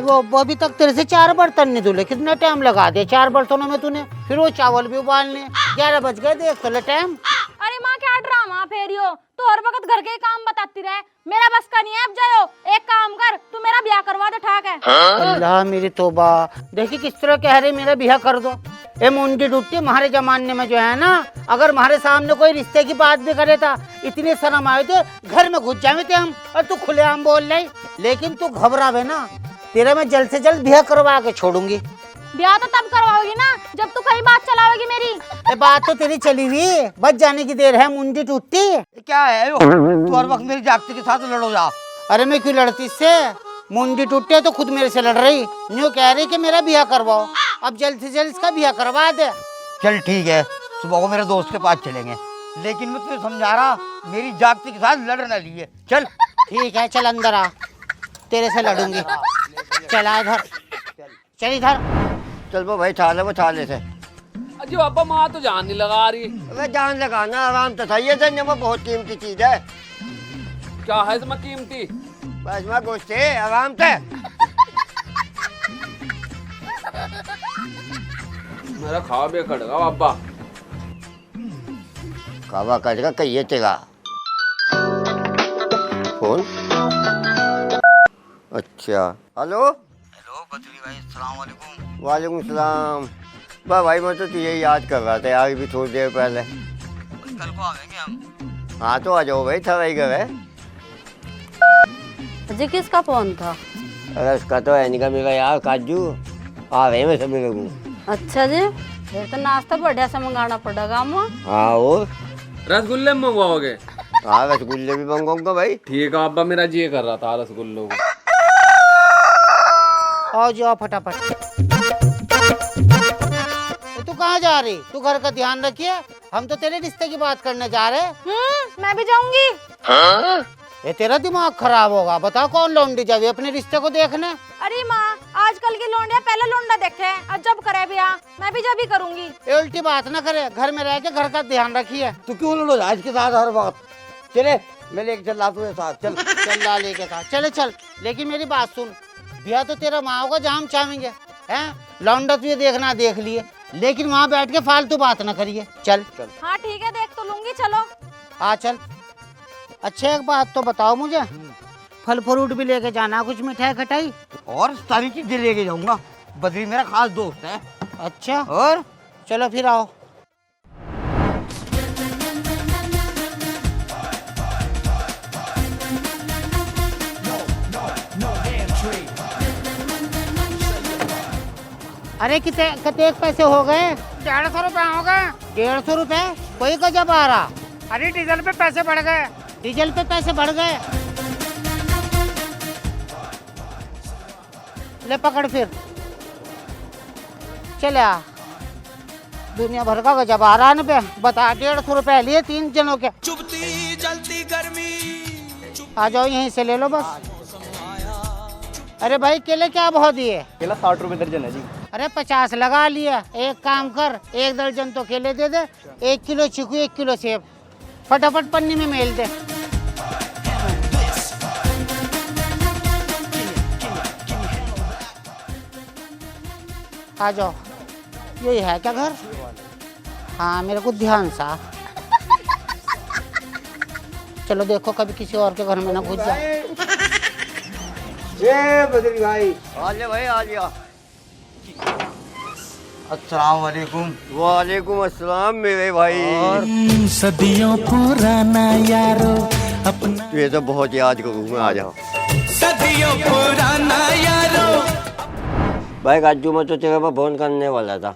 वो अभी तक तेरे से 4 बर्तन नहीं धुले, कितना टाइम लगा दिया 4 बर्तनों में तूने। फिर वो चावल भी उबालने, 11 बज गए, देख तो ले टाइम। अरे माँ क्या ड्रामा फेरियो, तू हर वक्त घर के ही काम बताती रहे, मेरा बस का नहीं है। अब जाओ एक काम कर, तू मेरा ब्याह करवा दे, ठाक है। अल्लाह मेरी तौबा, देखी किस तरह कह रहे मेरा ब्याह कर दो। ए मुंडी डूबती, हमारे जमाने में जो है ना, अगर हमारे सामने कोई रिश्ते की बात भी करे था, इतने शर्म आए थे, घर में घुस जाए थे हम, और तू खुलेआम बोल रही। लेकिन तू घबरावे ना, तेरा मैं जल्द से जल्द ब्याह करवा के छोड़ूंगी। ब्याह तो तब करवाओगी ना जब तू कहीं बात चलाओगी मेरी। ए बात तो तेरी चली हुई, बच जाने की देर है, मुंडी टूटती। क्या है तू हर वक्त मेरी जागती के साथ लड़ो जा। अरे मैं क्यों लड़ती इससे, मुंडी टूटे तो खुद मेरे से लड़ रही, न्यू कह रही कि मेरा ब्याह करवाओ। अब जल्द से जल्द इसका ब्याह करवा दे। चल ठीक है, सुबह को मेरे दोस्त के पास चलेंगे, लेकिन मैं तुझे समझा रहा, मेरी जागती के साथ लड़ ना लिए। चल ठीक है, चल अंदर आ, तेरे से लड़ूंगी। चला इधर, चल इधर। चल भाई, छाले वो छाले से। अजी पापा माँ तो जान नहीं लगा रही। अबे जान लगाना आराम से था, ये वो बहुत कीमती चीज है। क्या है इसमें कीमती? बस मैं गोश्त है, आराम से। मेरा खावा भी खड़गा पापा। खावा कटगा कहिए तेरा फोन। अच्छा हेलो बद्री भाई, अस्सलाम वालेकुम। वालेकुम सलाम। भाई मैं तो तुझे याद कर रहा था यार, भी थोड़ी देर पहले। कल को आएंगे हम। हाँ तो आ जाओ भाई, था वही घर है। जी किसका फोन था? अरे उसका तो है नहीं, मेरा यार काजू आ रहे मैं सभी लोग। अच्छा जी, फिर तो नाश्ता बढ़िया से मंगाना पड़ेगा। हाँ और रसगुल्ले मंगवाओगे? हाँ रसगुल्ले भी मंगवाऊंगा भाई। ठीक है अब्बा, मेरा जी कर रहा था रसगुल्लों को। आओ जाओ फटाफट। तू कहाँ जा रही? तू घर का ध्यान रखिए, हम तो तेरे रिश्ते की बात करने जा रहे हैं। मैं भी जाऊंगी। ये तेरा दिमाग खराब होगा, बताओ कौन लौंडी जावे अपने रिश्ते को देखने। अरे माँ, आजकल की लौंडिया पहले लौंडा देखे, अब जब करे ब्याह मैं भी जब ही करूंगी। ये उल्टी बात ना करे, घर में रह के घर का ध्यान रखिए। तू क्यों लड़ो आज के साथ हर वक्त? चले मैं लेके चल रहा तुझे साथ। चल चल ला लेके साथ, चले चल। लेकिन मेरी बात सुन, ब्याह तो तेरा माँ होगा जहाँ हम चाहेंगे, हैं? लौंडा तुझे देखना देख लिए, लेकिन वहाँ बैठ के फालतू बात ना करिए। चल चल। हाँ ठीक है, देख तो लूंगी, चलो। हाँ चल। अच्छा एक बात तो बताओ मुझे, फल फ्रूट भी लेके जाना, कुछ मिठाई खटाई? और सारी चीजें लेके जाऊंगा, बद्री मेरा खास दोस्त है। अच्छा और चलो फिर आओ। अरे कितने पैसे हो गए? 150 रुपए हो गए। 150 रुपए? कोई गजब आ रहा। अरे डीजल पे पैसे बढ़ गए। डीजल पे पैसे बढ़ गए? ले पकड़ फिर, चले आ। दुनिया भर का गजब आ रहा है पे। बता 150 रुपए लिए 3 जनों के। चुभती जलती गर्मी। आ जाओ यहीं से ले लो बस। अरे भाई केले क्या भाव दिए? केला 60 रुपए दर्जन है जी। अरे 50 लगा लिया। एक काम कर, 1 दर्जन तो केले दे दे, 1 किलो चीकू, 1 किलो सेब, फटाफट पन्नी में मेल दे। आ जाओ, यही है क्या घर? हाँ मेरे को ध्यान सा। चलो देखो कभी किसी और के घर में ना घुस जाए। ये बद्री भाई आ ले भाई, आ गया। अस्सलाम वालेकुम। वालेकुम अस्सलाम मेरे भाई। सदियों पुराना यारो अपना, ये तो बहुत याद करूँगा। आ जाओ। सदियों पुराना यारो। भाई काजू मैं तो तेरे पर फोन करने वाला था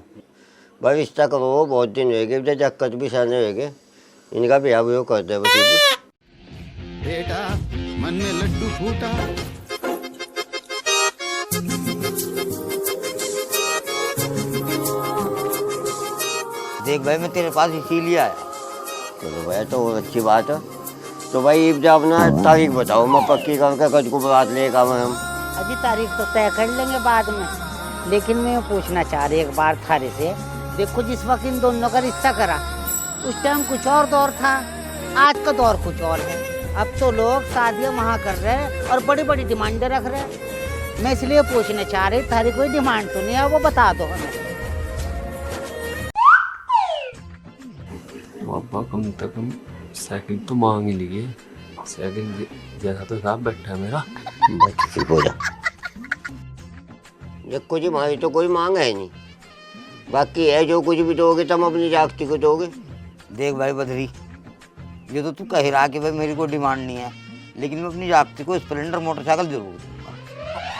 भाई, रिश्ता करो, बहुत दिन हो गए, जक्कत भी सहने हो गए, इनका ब्याह भी कर दे बस। बेटा मन में लड्डू फूटा। देख भाई मैं तेरे पास इसीलिए आया। चलो भाई तो अच्छी बात है। तो भाई ईब जा अपना तारीख बताओ, मैं पक्की करके कद को बात लेगा मैं। हम अभी तारीख तो तय कर लेंगे बाद में, लेकिन मैं ये पूछना चाह रही एक बार थारे से। देखो जिस वक्त इन दोनों का रिश्ता करा उस टाइम कुछ और दौर था, आज का दौर कुछ और है। अब तो लोग शादियाँ वहाँ कर रहे हैं और बड़ी बड़ी डिमांडें रख रहे हैं। मैं इसलिए पूछने चाह रही, थारी कोई डिमांड तो नहीं है, वो बता दो हमें। पापा कम से कम साइकिल तो मांग ही लिए। साइकिल जैसा तो साहब बैठा है मेरा। चुप हो जा। देखो जी, हमारी तो कोई मांग है नहीं, बाकी है जो कुछ भी दोगे तुम अपनी जागती को दोगे। देख भाई बदरी, ये तो तू कह रहा कि भाई मेरी कोई डिमांड नहीं है, लेकिन मैं अपनी जागती को स्प्लेंडर मोटरसाइकिल जरूर दूंगा।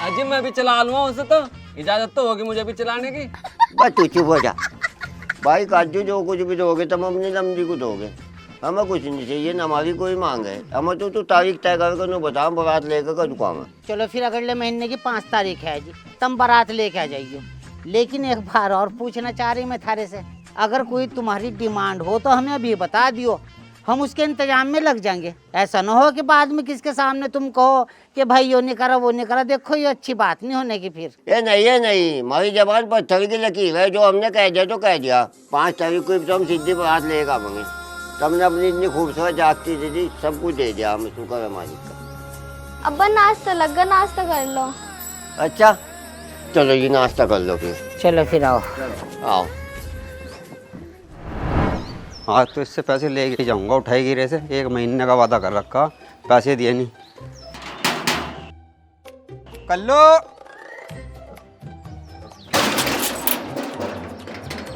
अजी मैं भी चला लूंगा उसे, तो इजाजत तो होगी मुझे भी चलाने की। बस तू चुप हो जा भाई। काजू जो कुछ भी दोगे तुम अपनी लमदी को दोगे, हमें कुछ नहीं चाहिए, न हमारी कोई मांग है। हमें तो तू तारीख तय करके न बताओ, बारात लेकर का दुकान है। चलो फिर अगले महीने की 5 तारीख है जी, तुम बारात लेके आ जाइए। लेकिन एक बार और पूछना चाह रही मैं थारे से, अगर कोई तुम्हारी डिमांड हो तो हमें अभी बता दियो, हम उसके इंतजाम में लग जाएंगे। ऐसा ना हो कि बाद में किसके सामने तुम कहो कि भाई यो नहीं करा वो नहीं करा। देखो ये अच्छी बात नहीं होने की फिर। ये नहीं, हमारी जबान पर पत्थर की लकीर है, जो हमने कह दिया तो कह दिया। 5 तारीख को तो हम सीधी बारात लेकर आवेंगे। तुमने अपनी इतनी खूबसूरत जागती दे दी, सब कुछ दे दिया, हमें शुक्र है मालिक का। अब्बा नाश्ता लगा, नाश्ता कर लो। अच्छा चलो जी, नाश्ता कर लो फिर। चलो फिर आओ। आओ। आज तो इससे पैसे लेके जाऊंगा उठाई गिरे से। 1 महीने का वादा कर रखा, पैसे दिए नहीं। कल्लो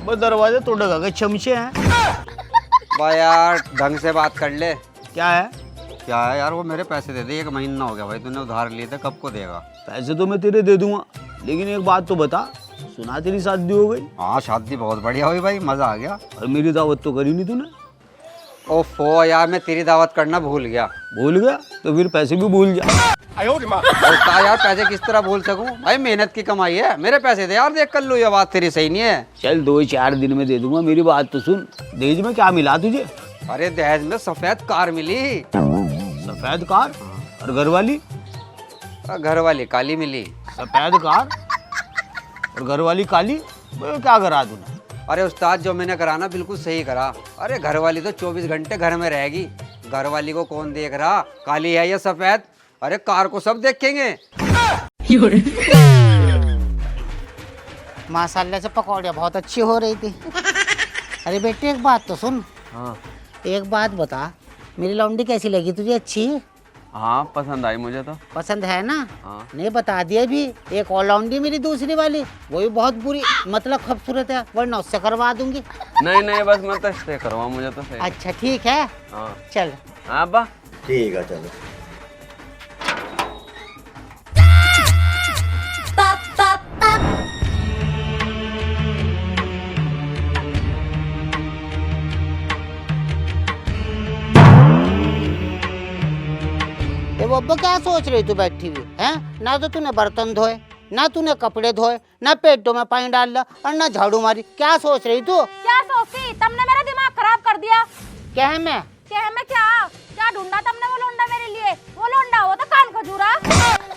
वो दरवाजे तोड़ेगा के चमचे हैं। भाई यार ढंग से बात कर ले। क्या है? क्या है यार, वो मेरे पैसे दे दे। 1 महीना हो गया भाई, तूने उधार लिए थे, कब को देगा? पैसे तो मैं तेरे दे दूंगा, लेकिन एक बात तो बता, सुना तेरी शादी हो गई? हाँ शादी बहुत बढ़िया हुई भाई, मजा आ गया। और मेरी दावत तो करी नहीं तूने। ओफो यार, मैं तेरी दावत करना भूल गया। भूल गया तो फिर पैसे भी भूल जा। बता यार, पैसे किस तरह भूल सकूं भाई, मेहनत की कमाई है। मेरे पैसे दे यार, देख कर लो, ये बात तेरी सही नहीं है। चल 2-4 दिन में दे दूंगा, मेरी बात तो सुन। दहेज में क्या मिला तुझे? अरे दहेज में सफेद कार मिली। सफेद कार? और घर वाली? घर वाली काली मिली। सफेद कार और घर वाली काली? वो क्या करा तूने? अरे उस्ताद, जो मैंने करा ना बिल्कुल सही करा। अरे घर वाली तो 24 घंटे घर में रहेगी, घर वाली को कौन देख रहा काली है या सफेद? अरे कार को सब देखेंगे। माशाल्लाह से पकौड़े बहुत अच्छी हो रही थी। अरे बेटे एक बात तो सुन। हाँ एक बात बता, मेरी लौंडी कैसी लगी तुझे? अच्छी? हाँ पसंद आई मुझे तो। पसंद है ना? हाँ। नहीं बता दिया भी। एक और लौंडी मेरी दूसरी वाली, वो भी बहुत बुरी, मतलब खूबसूरत है, वरना उससे करवा दूंगी। नहीं बस मैं तो स्टे करवा, मुझे तो सही। अच्छा ठीक है, हाँ चल। हाँ अब्बा। ठीक है चलो। ये बब्बा क्या सोच रही तू बैठी हुई है? ना तो तूने बर्तन धोए, ना तूने कपड़े धोए, ना पेटों में पानी डाल और ना झाड़ू मारी। क्या सोच रही तू? क्या सोचती? तुमने मेरा दिमाग खराब कर दिया। क्या है मैं? क्या ढूंढा तुमने वो लोंडा मेरे लिए? वो लोंडा हो तो कान खजूरा।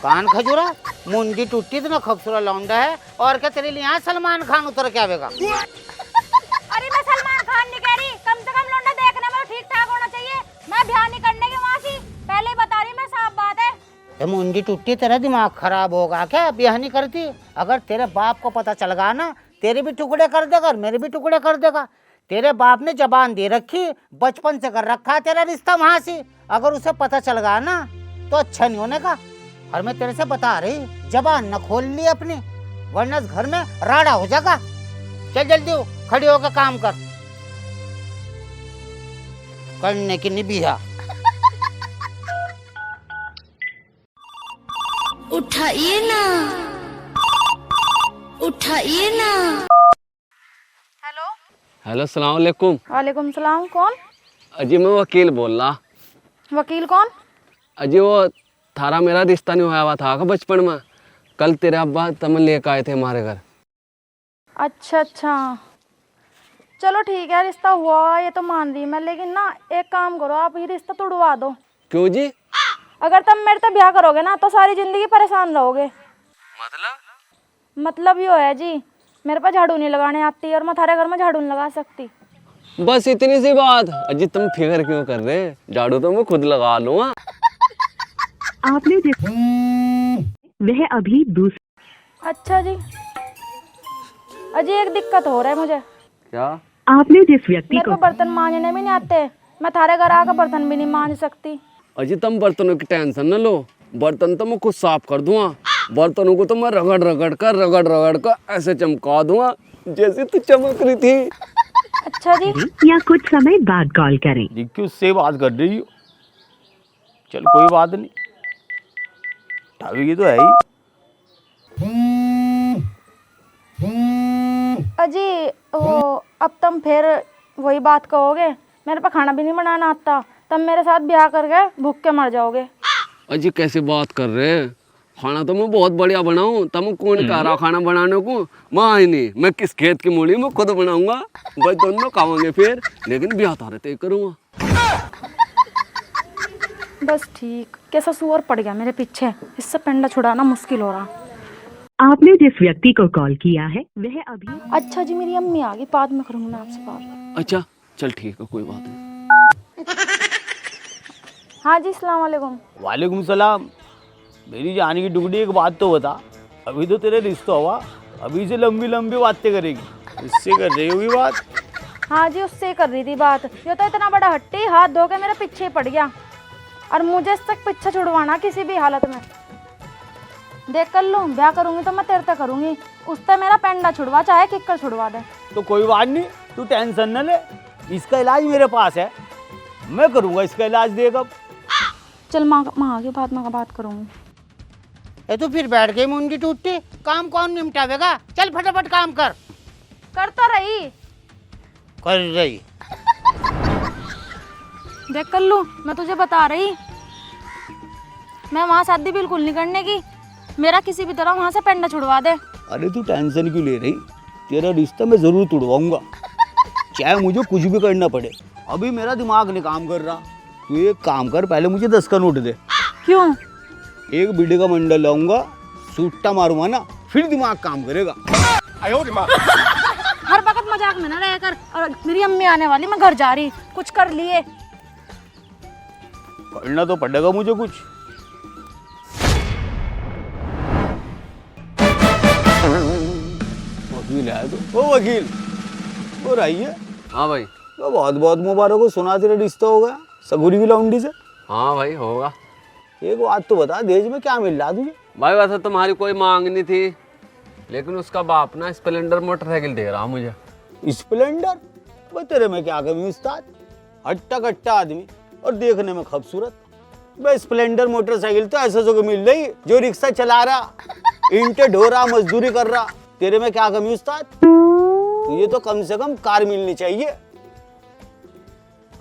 कान खजूरा? मुंडी टूटी, इतना खूबसूरत लौंडा है, और क्या तेरे लिए यहाँ सलमान खान उतर के आवेगा? अरे मैं सलमान खान नहीं कह रही, कम से कम लोंडा देखने में तो ठीक ठाक होना चाहिए। मैं ब्याह नहीं करने की मासी, पहले ही बता रही, मैं साफ बात है। ये मुंडी टूटी, तेरा दिमाग खराब होगा क्या? ब्याह नहीं करती? अगर तेरे बाप को पता चल गया ना, तेरे भी टुकड़े कर देगा और मेरे भी टुकड़े कर देगा। तेरे बाप ने जबान दे रखी, बचपन से कर रखा है तेरा रिश्ता वहां से। अगर उसे पता चल गया ना तो अच्छा नहीं होने का। और मैं तेरे से बता रही, जबान न खोल ली अपनी, वरना इस घर में राड़ा हो जाएगा। चल जल्दी हो, खड़ी होकर काम कर, करने की निबिया। उठाइए ना, उठाइए ना। हेलो। हेलो सलाम वालेकुम। वालेकुम सलाम। कौन? अजी मैं वकील बोल रहा। वकील कौन? अजी वो थारा मेरा रिश्ता नहीं हुआ था बचपन में, कल तेरे अब्बा तम लेकर आए थे हमारे घर। अच्छा चलो ठीक है, रिश्ता हुआ ये तो मान रही मैं, लेकिन ना एक काम करो, आप ये रिश्ता तोड़वा दो। क्यों जी? अगर तुम मेरे से ब्याह करोगे ना तो सारी जिंदगी परेशान रहोगे। मतलब यो है जी, मेरे पास झाड़ू नहीं लगाने आती और मैं थारे घर में झाड़ू नहीं लगा सकती। बस इतनी सी बात? अजी तुम फिक्र क्यों कर रहे, झाड़ू तो मैं खुद लगा लूंगा। वह अभी दूसरे। अच्छा जी। अजी एक दिक्कत हो रहा है मुझे। क्या? आपने जिस व्यक्ति मेरे को बर्तन मांजने भी नहीं आते, मैं थारे घर आकर बर्तन भी नहीं मांज सकती। अजी तुम बर्तनों की टेंशन न लो, बर्तन तो मैं खुद साफ कर दूंगा। बर्तनों को तो मैं रगड़ रगड़ कर ऐसे चमका दूंगा जैसे तू चमक रही थी। अच्छा जी। या कुछ समय बाद कॉल करें। देखिए उससे बात कर रही हो। चल कोई बात नहीं, ठावेगी तो है ही। अजी वो अब तुम फिर वही बात कहोगे, मेरे पे खाना भी नहीं बनाना आता, तब मेरे साथ ब्याह करके भूख के मर जाओगे। अजी कैसे बात कर रहे हैं? खाना तो मैं बहुत बढ़िया बनाऊं, तुम कौन कह रहा खाना बनाने को? मैं नहीं, मैं किस खेत की मूली में खुद बनाऊंगा, भाई दोनों खावांगे फिर, लेकिन ब्याह तारे तय करूंगा। बस ठीक, कैसा सुअर पड़ गया मेरे पीछे, इससे पेंडा छुड़ाना मुश्किल हो रहा। आपने जिस व्यक्ति को कॉल किया है वह अभी। अच्छा जी, मेरी अम्मी आ गई, बाद में करूंगी मैं आपसे बात। अच्छा चल ठीक है, कोई बात नहीं। हाँ जी, अस्सलाम वालेकुम। वालेकुम सलाम। मेरी जान की टुकड़ी, एक बात तो बता, अभी तो तेरे रिश्ता हुआ, अभी से लंबी लंबी बातें करेगी, इससे कर रही होगी बात? हाँ जी, उससे कर रही थी बात। ये तो इतना बड़ा हट्टी हाथ धो के मेरे पीछे ही पड़ गया, और मुझे इससे पीछे छुड़वाना किसी भी हालत में। देख कर लूँ, ब्याह करूंगी तो मैं तेरे तक करूंगी, उससे मेरा पेंडा छुड़वा, चाहे किक्कर छुड़वा दे। तो कोई बात नहीं, तू टेंशन न ले, इसका इलाज मेरे पास है, मैं करूंगा इसका इलाज। देख अब चल माँ आगे बाद में बात करूंगी। ये तो फिर बैठ गई मुंडी टूटती, काम कौन निपटावेगा? चल फटाफट काम कर। कर तो रही। कर रही। देख कर लूँ, मैं तुझे बता रही, मैं वहाँ शादी बिल्कुल नहीं करने की, मेरा किसी भी तरह वहाँ से पेंडा छुड़वा दे। अरे तू टेंशन क्यों ले रही, तेरा रिश्ता मैं जरूर तोड़वाऊंगा, चाहे मुझे कुछ भी करना पड़े। अभी मेरा दिमाग नहीं काम कर रहा, तू एक काम कर, पहले मुझे 10 का नोट दे। क्यों? एक बीड़ी का मंडल लाऊंगा, सूट्टा मारूंगा ना, फिर दिमाग काम करेगा। हर वक्त मजाक में ना रहकर, और मेरी अम्मी आने वाली, मैं घर जा रही, कुछ कर लिए। करना तो पड़ेगा मुझे कुछ। वकील आया तो, ओ वकील, वो रही है। हाँ भाई। तो बहुत बहुत मुबारक हो, सुना तेरा रिश्ता हो गया सगुरी की लौंडी से। हाँ भाई होगा। एक बात तो बता, दहेज में क्या मिल रहा तुझे? भाई वैसे तुम्हारी कोई मांग नहीं थी, लेकिन उसका बाप ना स्प्लेंडर मोटरसाइकिल दे रहा मुझे। स्प्लेंडर? भाई तेरे में क्या कमी उस्ताद, हट्टा कट्टा आदमी और देखने में खूबसूरत। भाई स्प्लेंडर मोटरसाइकिल तो ऐसे को मिल रही जो रिक्शा चला रहा, ईंटें ढो रहा, मजदूरी कर रहा, तेरे में क्या कमी उस्ताद? तुझे तो कम से कम कार मिलनी चाहिए।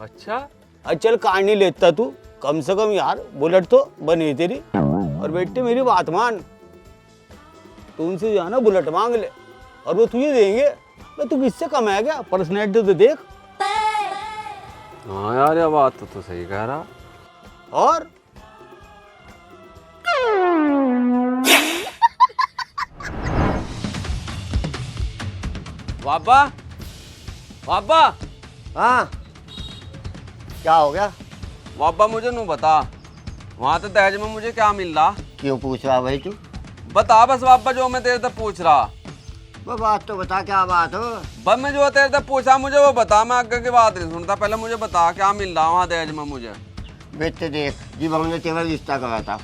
अच्छा चल कार नहीं लेता तू, कम से कम यार बुलेट तो बने तेरी। और बेटे मेरी बात मान, तू उनसे जो है ना बुलेट मांग ले और वो तुझे देंगे। तो तू किससे कम है क्या, पर्सनैलिटी तो देख। हाँ यार, ये बात तो सही कह रहा। और बाबा, बाबा। हाँ क्या हो गया? बाबा मुझे नू बता, वहाँ तो दहेज में मुझे क्या मिल रहा? क्यों पूछ रहा भाई तू? बता बस बाबा, जो मैं तेरे से पूछ रहा। वो बात तो बता, क्या बात हो? बस मैं जो तेरे से पूछा मुझे वो बता, मैं आगे की बात नहीं सुनता, पहले मुझे बता क्या मिल रहा वहाँ दहेज में मुझे। बेटे देख, जब हमने तेरा रिश्ता करा था,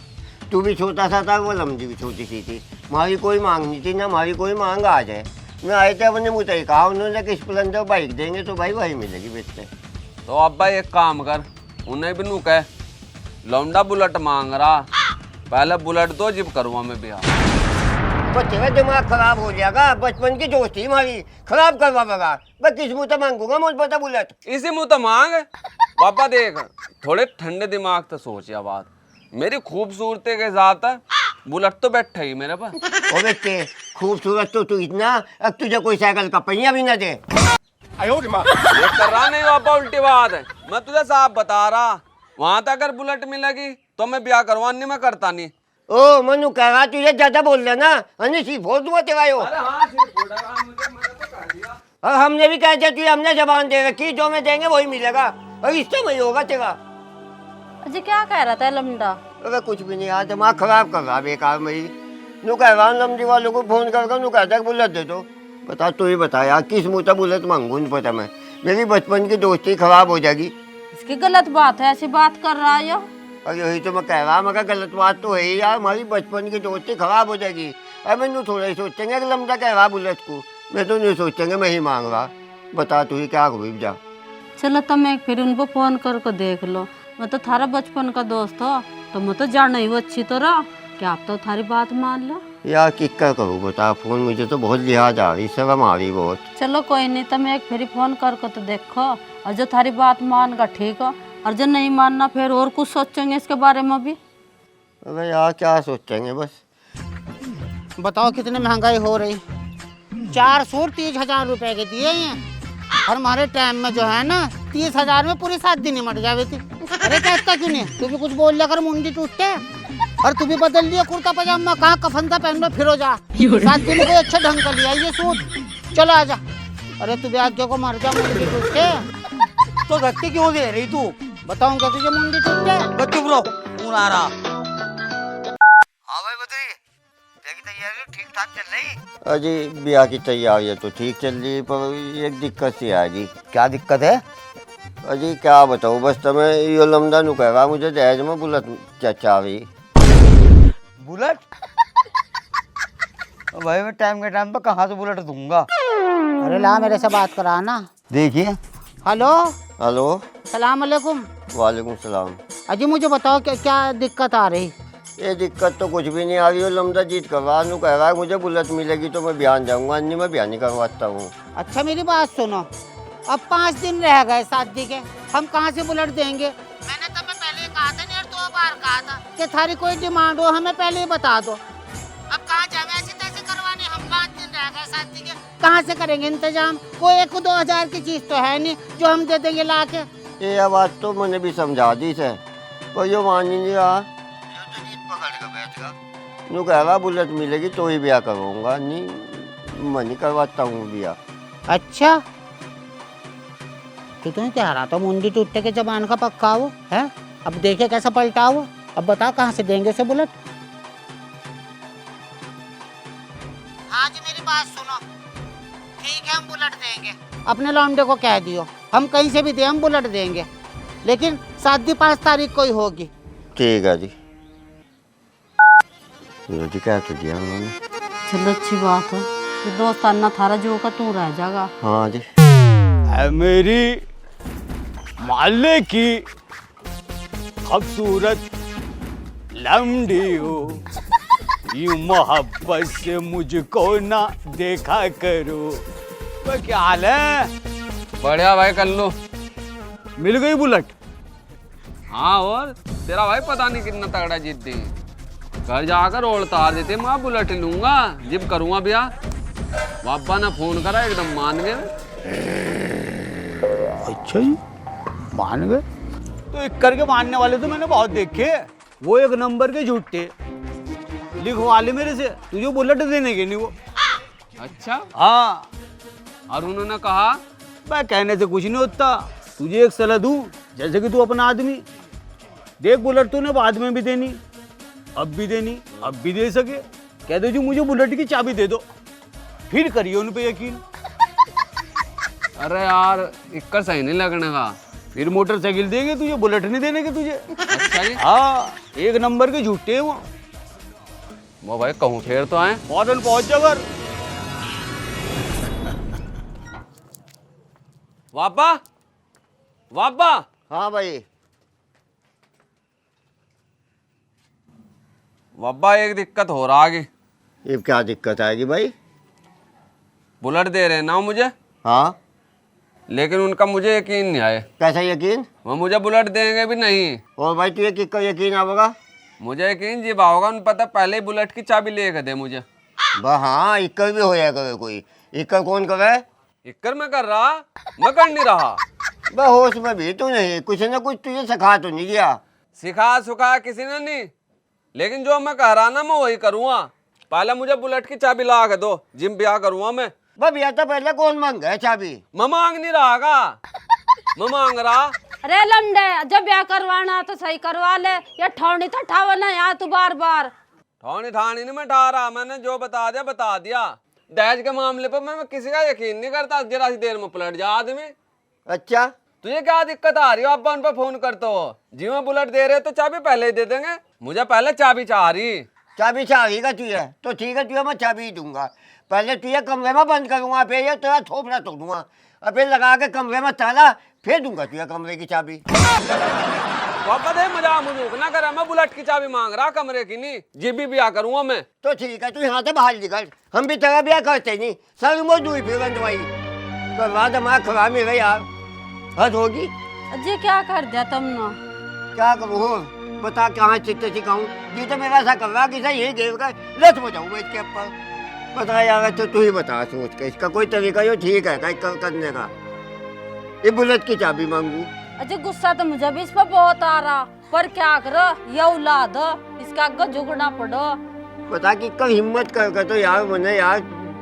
तू भी छोटा सा था, वो लम्बी भी छोटी सी थी, हमारी कोई मांग नहीं थी ना, हमारी कोई मांग आ जाए। मैं आए थे, अपने मुझे ही कहा उन्होंने कि स्प्लेंडर बाइक देंगे, तो भाई वही मिलेगी बेटे। तो अब भाई एक काम कर, उन्हें भी नू कह, लौंडा बुलेट मांग रहा, पहले बुलेट दो, जिप करूँगा मैं ब्याह। बस तेरा दिमाग खराब हो जाएगा, बचपन की दोस्ती हमारी खराब करवा बगा। बस किस मुँह से मांगूंगा मुझ पता बुलेट? इसी मुँह तो मांग। पापा देख, थोड़े ठंडे दिमाग से सोच या बात, मेरी खूबसूरती के साथ बुलेट तो बैठा ही मेरे पास। ओ बेटे खूबसूरत तो तू इतना, अब तुझे कोई साइकिल का पहिया भी ना दे। ये कर रहा नहीं पापा, उल्टी बात है, मैं तुझे साफ बता रहा, वहाँ तक अगर बुलेट मिलेगी तो मैं ब्याह करवा, नहीं मैं करता नहीं। ओ मनु कह रहा तुझे ज्यादा बोल रहा ना, हनी सिर्फ फोड़ दूंगा तेरा यो। और हमने भी कह दिया, हमने जबान दे रखी, जो मैं देंगे वही मिलेगा, और इससे वही होगा तेरा। अजी क्या कह रहा था लमडा? अरे कुछ भी नहीं यार, दिमाग खराब कर रहा बेकार मेरी। नु कहवा लमदी वालों को फोन करके नु कहता है बुलेट दे दो। बता तू ही बता यार, किस मुँह से बुलेट मांगू नहीं पता मैं, मेरी बचपन की दोस्ती खराब हो जाएगी। इसकी गलत बात है, ऐसी बात कर रहा है यो। और यही तो मैं कह रहा, मगर गलत बात तो है ही यार, हमारी बचपन की दोस्ती खराब हो जाएगी। अब मैं थोड़ा ही सोचेंगे कि लमदा कह रहा बुलेट को, मैं तो नहीं सोचेंगे मैं ही मांग रहा। बता तू ही क्या करूँ जा। चलो तुम एक फिर उनको फोन करके देख लो। मैं तो थारा बचपन का दोस्त हो, तो मैं तो जाना ही वो अच्छी तरह, क्या आप तो थारी बात मान लो। यार किक्कर करूँ बता फोन, मुझे तो बहुत लिहाज आ रही, शर्म आ रही बहुत। चलो कोई नहीं, तुम एक फिर फोन करके तो देखो, और जो थारी बात मान का ठीक हो, और जो नहीं मानना फिर और कुछ सोचेंगे इसके बारे में भी। अरे यार क्या सोचेंगे बस। बताओ कितनी महंगाई हो रही, 4 सूट 30,000 रुपए के दिए हैं, और हमारे टाइम में जो है ना 30,000 में पूरी 7 दिन निमट जावे थी। अरे कहता क्यों नहीं, तू भी कुछ बोल लिया कर, मुंडी टूटते। और तू भी बदल लिया कुर्ता पजामा, कहाँ कफन था पहन लो फिरो जा। 7 दिन कोई अच्छा ढंग का लिया ये सूट, चलो आजा। अरे तू भी आगे को मर जा मुंडी टूट के। तो धक्के क्यों दे रही तू? बताऊंगा तुझे मुंडी टूट के। चुप रहो, कौन आ रहा? हाँ भाई बतरी, ब्याह की तैयारी ठीक ठाक चल रही? अजी ब्याह की तैयारी तो ठीक चल रही, पर एक दिक्कत सी है जी। क्या दिक्कत है? अजी क्या बताऊँ, बस तुम्हें यो लमदा नु कह मुझे दहेज में बुलेट चाचा रही। बुलेट? भाई मैं टाइम के टाइम पे कहाँ से बुलेट दूंगा? अरे ला मेरे से बात करा ना। देखिए। हेलो हेलो, सलाम अलैकुम। वालेकुम सलाम। अजी मुझे बताओ क्या क्या दिक्कत आ रही? ये दिक्कत तो कुछ भी नहीं आ रही, लमदा जीत करवा नु कह रहा है मुझे बुलेट मिलेगी तो मैं बयान जाऊंगा, अन्य मैं बयान नहीं करवाता हूँ। अच्छा मेरी बात सुनो, अब 5 दिन रह गए शादी के, हम कहाँ से बुलेट देंगे? मैंने तुम्हें पहले कहा था नहीं, 2 बार कहा था कि थारी कोई डिमांड हो हमें पहले ही बता दो। अब कहाँ जावे ऐसे तैसे करवाने, हम 5 दिन रह गए शादी के, कहाँ से करेंगे इंतजाम? कोई 1-2 हज़ार की चीज तो है नहीं जो हम दे देंगे ला के। ये बात तो मैंने भी समझा दी से, पर यो मान ही नहीं रहा। नु कह रहा बुलेट मिलेगी तो ही ब्याह करूँगा, नहीं मैं नहीं करवाता हूँ ब्याह। अच्छा तू तो कह रहा था मुंडी टूटने के जबान का पक्का वो है, अब देखे कैसा पलटा वो। अब बताओ कहाँ से देंगे से बुलेट? हाँ जी मेरी बात सुनो, ठीक है हम बुलेट देंगे, अपने लौंडे को कह दियो हम कहीं से भी दे हम बुलेट देंगे, लेकिन शादी 5 तारीख को ही होगी। ठीक है जी। जी क्या तो दिया उन्होंने। चलो अच्छी बात है, ये दोस्त अन्ना थारा जो का तू रह जाएगा। हाँ जी। मेरी माले की खूबसूरत लमड़ी हो, यूं मोहब्बत से मुझको ना देखा करो। तो क्या हाल है? बढ़िया भाई, कर लो। मिल गई बुलेट? हाँ, और तेरा भाई पता नहीं कितना तगड़ा जीत दी, घर जाकर और तार देते, मैं बुलेट लूंगा जब करूँगा ब्याह। बाबा ने फोन करा, एकदम मान गए। अच्छा जी, मान गए? तो एक करके मानने वाले तो मैंने बहुत देखे, वो 1 नंबर के झूठे। लिखवा ले मेरे से, तुझे बुलेट देने के नहीं वो। अच्छा हाँ। और उन्होंने कहा? मैं कहने से कुछ नहीं होता, तुझे एक सलाह दूं, जैसे कि तू अपना आदमी देख, बुलेट तूने बाद में भी देनी, अब भी देनी, अब भी दे सके, कह दो जी मुझे बुलेट की चाबी दे दो, फिर करिए उन पे यकीन। अरे यार इक्कर सही नहीं लगने का, फिर मोटरसाइकिल देंगे तुझे, बुलेट नहीं देने के तुझे। अच्छा जी। हाँ, 1 नंबर के झूठे हैं वो भाई कहूँ फिर तो आए, फौरन पहुंच जाकर। वापा वापा। हाँ भाई। वापा एक दिक्कत हो रहा आगे। ये क्या दिक्कत आएगी भाई? बुलेट दे रहे ना मुझे। हाँ, लेकिन उनका मुझे यकीन नहीं आए। कैसा यकीन? वो मुझे बुलेट देंगे भी नहीं। और भाई तुझे किसका यकीन आवेगा? मुझे यकीन जी होगा, उन पता पहले ही बुलेट की चाबी लेकर दे मुझे। हाँ, इक्कर भी हो जाएगा कोई। इक्कर कौन करे? इक्कर मैं कर रहा, मैं कर नहीं रहा। बस होश में भी तू नहीं, कुछ ना कुछ तुझे सिखा तो नहीं गया। सिखा सुखा किसी ने नहीं, लेकिन जो मैं कह रहा ना मैं वही करूँगा। पहले मुझे बुलेट की चाबी ला के दो, जिम ब्याह करूँगा मैं। भैया तो पहले कौन मांग है चाबी? मैं मांग नहीं रहा, मैं मांग रहा। अरे लंडे, जब ब्याह करवाना तो सही करवा ले, या ठौनी तो ठावा ना यहाँ तू बार बार। ठौनी ठानी नहीं मैं ठा रहा, मैंने जो बता दिया। दहेज के मामले पर मैं किसी का यकीन नहीं करता, जरा सी देर में पलट जा आदमी। अच्छा तुझे क्या दिक्कत आ रही हो? अब्बा उन पर फोन करते हो, जी मैं बुलेट दे रहे तो चाबी पहले ही दे देंगे। मुझे पहले चाबी चाह रही। चाबी चाहिएगा तुझे तो ठीक है, तुझे मैं चाबी दूंगा। पहले तुझे कमरे में बंद करूंगा, फिर ये तेरा थोपड़ा तोड़ूंगा, और फिर लगा के कमरे में ताला, फिर दूंगा तुझे कमरे की चाबी। वापस है मजाक मजूक ना करा, मैं बुलेट की चाबी मांग रहा, कमरे की नहीं। जी भी ब्याह करूंगा मैं। तो ठीक है, तू यहाँ से बाहर निकल, हम भी तेरा ब्याह करते नहीं। सर वो दुई फिर दवाई करवा, दिमाग खराब मेरा यार, हद होगी। अजय क्या कर दिया तुमने? क्या करूँ बता, कहाँ चित्ते सिखाऊं? जी तो मेरा ऐसा कर रहा कि यही गिर कर लत हो जाऊँ मैं इसके ऊपर। बता यार, तो तू ही बता सोच के, इसका कोई तरीका जो ठीक है कहीं करने का। ये बुलेट की चाबी मांगू? अजय गुस्सा तो मुझे भी इस पर बहुत आ रहा, पर क्या करो, ये औलाद इसका आगे झुकना पड़ो। बता कि कब हिम्मत कर तो यार मैंने यार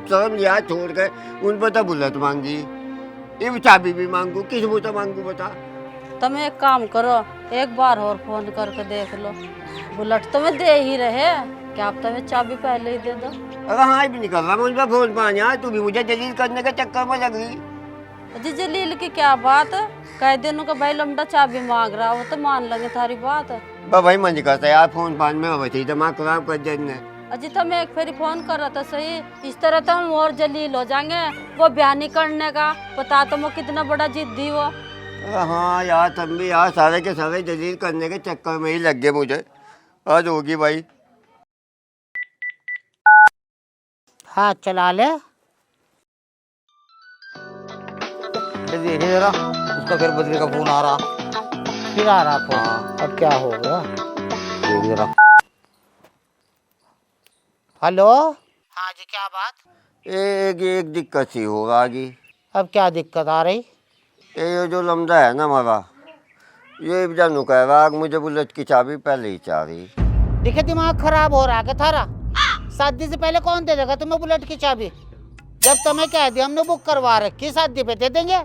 शर्म लिहाज छोड़ कर उन पर तो बुलेट मांगी, ये चाबी भी मांगू, किस मुँह से मांगू बता? तुम एक काम करो, एक बार और फोन करके देख लो, बुलेट तुम्हें दे ही रहे, क्या आप तुम्हें चाबी पहले ही दे दो। अरे हाँ भी निकल रहा मैं उन पर फोन पाया, तू भी मुझे जलील करने के चक्कर में लग गई। अजय जलील की क्या बात, कह देनू का भाई लमडा चाबी मांग रहा, वो तो मान लेंगे थारी बात। भाई मन नहीं करता यार, फोन पान में वैसे दिमाग खराब कर देने। अजय तुम एक फेरी फोन कर रहा था सही, इस तरह तो हम और जलील हो जाएंगे। वो ब्याह नहीं करने का, पता तो वो कितना बड़ा जिद्दी वो। हाँ यार, तुम भी यार सारे के सारे जलील करने के चक्कर में ही लग गए मुझे, आज होगी भाई। हाँ चला ले। देखिए जरा, उसका फिर बदले का फोन आ रहा, फिर आ रहा फोन, अब क्या हो गया? देखिए जरा। हेलो, हाँ जी क्या बात? एक दिक्कत सी होगा आगे। अब क्या दिक्कत आ रही? ये जो लमदा है ना हमारा, ये जानू कह रहा मुझे बुलेट की चाबी पहले ही चाह रही। देखिए दिमाग खराब हो रहा है थारा, शादी से पहले कौन दे देगा तुम्हें बुलेट की चाबी? जब तुम्हें कह दिया हमने बुक करवा रखी, शादी पे दे देंगे।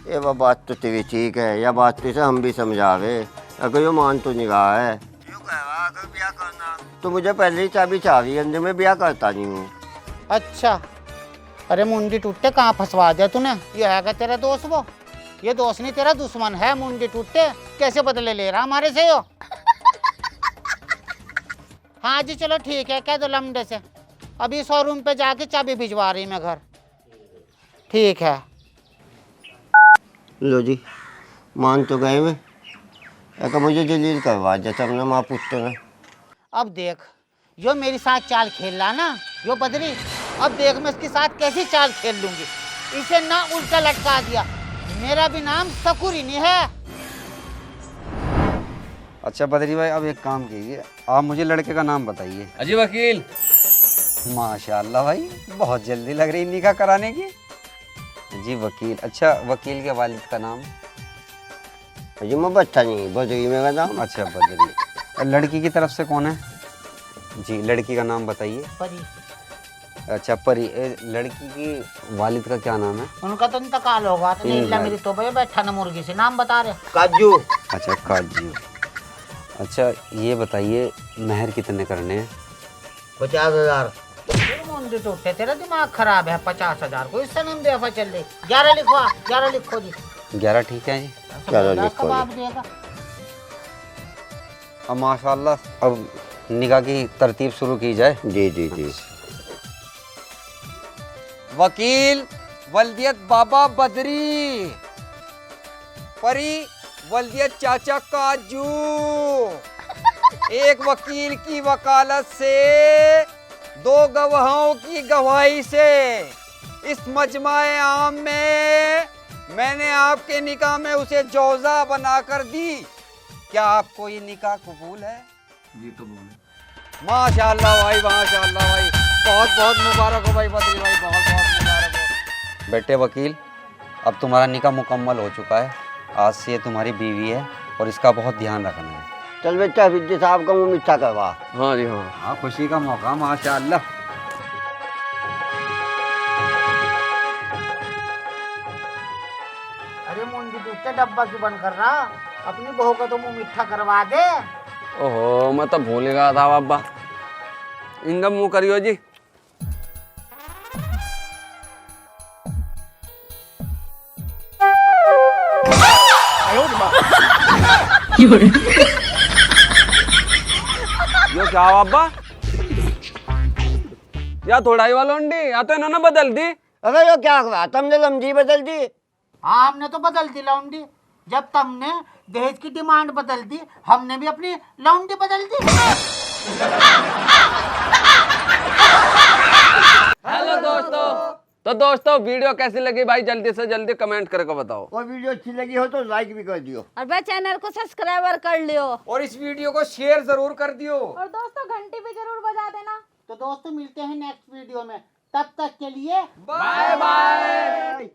ये वो बात तो तेरी ठीक है, या बात से हम भी समझा रहे, अगर ये मान तो नहीं रहा है। क्यों कह रहा अगर ब्याह करना तो मुझे पहले ही चाबी चाह रही है, मैं ब्याह करता नहीं हूँ। अच्छा, अरे मुंडी टूटे, कहाँ फंसवा दिया तूने? ये है क्या तेरा दोस्त? वो ये दोस्त नहीं तेरा दुश्मन है। मुंडी टूटे कैसे बदले ले रहा हमारे से हो? हाँ जी चलो ठीक है, कह दो लमडे से अभी शोरूम पे जाके चाबी भिजवा रही मैं घर। ठीक है। लो जी, मान तो गए मैं, अगर मुझे जलील करवा जैसे हमने माँ पुत्र ने। अब देख, जो मेरे साथ चाल खेल रहा ना, जो बदरी, अब देख मैं इसके साथ कैसी चाल खेल लूंगी। इसे ना उल्टा लटका दिया, मेरा भी नाम सकूरी नहीं है। अच्छा बदरी भाई, अब एक काम कीजिए, आप मुझे लड़के का नाम बताइए। अजी वकील। माशाल्लाह भाई, बहुत जल्दी लग रही निकाह कराने की। जी वकील, अच्छा वकील के वालिद का नाम? जी मैं बच्चा नहीं, बदरी मेरा नाम। अच्छा बदरी। लड़की की तरफ से कौन है? जी लड़की का नाम बताइए। परी। अच्छा परी। लड़की की वालिद का क्या नाम है? उनका तो इंतकाल होगा, तो नीला मेरी तो भाई बैठा ना मुर्गी से, नाम बता रहे। काजू। अच्छा काजू। अच्छा ये बताइए, महर कितने करने हैं? 50,000। मुंडी टूटे, तेरा दिमाग खराब है। 50,000 को इस सनम बेवफा चल रही। 11 लिखवा, 11 लिखो जी। 11 ठीक है जी। 11 लिखो। बाप देगा। अब माशाल्लाह, अब निकाह की तरतीब शुरू की जाए। जी जी जी। वकील वल्दियत बाबा बदरी, परी वल्दियत चाचा काजू। एक वकील की वकालत से, 2 गवाहों की गवाही से, इस मजमाए आम में मैंने आपके निकाह में उसे जौजा बनाकर दी। क्या आपको ये निकाह कबूल है? जी कबूल है। माशाल्लाह भाई, माशाल्लाह भाई, बहुत बहुत मुबारक हो भाई बदरी भाई, बहुत बहुत मुबारक हो। बेटे वकील, अब तुम्हारा निकाह मुकम्मल हो चुका है, आज से ये तुम्हारी बीवी है और इसका बहुत ध्यान रखना है। चल बेटा, विद्या साहब का मुँह मीठा करवा। हाँ जी हाँ। हाँ, खुशी का मौका माशाल्लाह। अरे मुंडी टूटे, डब्बा क्यों बंद कर रहा? अपनी बहू का तो मुंह मीठा करवा दे। ओहो, मैं तो भूल गया था बाबा। इनका मुंह करियो जी। यो क्या हुआ अब्बा? या थोड़ाई वाला उंडी या तो इन्होंने बदल दी। अरे यो क्या हुआ, तुमने लमजी बदल दी? हाँ हमने तो बदल दी लौंडी। जब तुमने दहेज की डिमांड बदल दी, हमने भी अपनी लौंडी बदल दी। हेलो दोस्तों, तो दोस्तों वीडियो कैसी लगी भाई जल्दी से जल्दी कमेंट करके बताओ। और वीडियो अच्छी लगी हो तो लाइक भी कर दियो। और भाई चैनल को सब्सक्राइबर कर लियो। और इस वीडियो को शेयर जरूर कर दियो। और दोस्तों घंटी भी जरूर बजा देना। तो दोस्तों मिलते हैं नेक्स्ट वीडियो में, तब तक के लिए बाय बाय।